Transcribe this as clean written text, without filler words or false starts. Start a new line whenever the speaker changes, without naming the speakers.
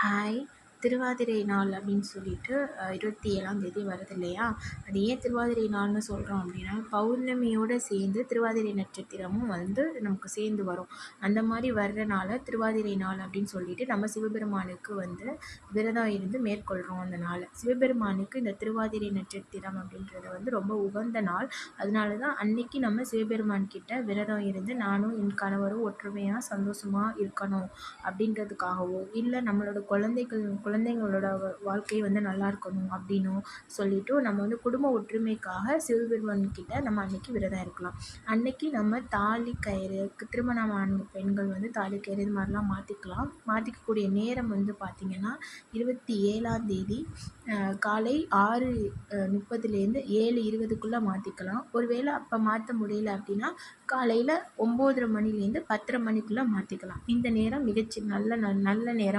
Hi. Thiruvathirai நாள் அப்படின்னு சொல்லிட்டு 27ஆம் தேதி வருது இல்லையா? அது ஏன் திருவாதிரை நாள்னு சொல்கிறோம் அப்படின்னா, பௌர்ணமியோடு சேர்ந்து திருவாதிரை நட்சத்திரமும் வந்து நமக்கு சேர்ந்து வரும். அந்த மாதிரி வர்றனால திருவாதிரை நாள் அப்படின்னு சொல்லிட்டு நம்ம சிவபெருமானுக்கு வந்து விரதம் இருந்து மேற்கொள்கிறோம் அந்த நாளை. சிவபெருமானுக்கு இந்த திருவாதிரை நட்சத்திரம் அப்படின்றது வந்து ரொம்ப உகந்த நாள். அதனால தான் அன்னைக்கு நம்ம சிவபெருமான் கிட்ட விரதம் இருந்து நானும் என் கணவரும் ஒற்றுமையாக சந்தோஷமாக இருக்கணும் அப்படின்றதுக்காகவோ, இல்லை நம்மளோட குழந்தைங்களோட வாழ்க்கை வந்து நல்லா இருக்கணும் அப்படின்னும் சொல்லிட்டு நம்ம வந்து குடும்ப ஒற்றுமைக்காக சிவபெருமான் கிட்ட நம்ம அன்னைக்கு விரதம் இருக்கலாம். அன்னைக்கு நம்ம தாலி கயிறு, திருமணமான பெண்கள் வந்து தாலி கயிறு இது மாதிரிலாம் மாற்றிக்கக்கூடிய நேரம் வந்து பார்த்திங்கன்னா 27ஆம் தேதி காலை 6:30லேருந்து 7:20க்குள்ளே மாற்றிக்கலாம். ஒருவேளை அப்போ மாற்ற முடியல அப்படின்னா காலையில் 9:30 மணிலேருந்து 10:30 மணிக்குள்ளே மாற்றிக்கலாம். இந்த நேரம் நல்ல நேரம்.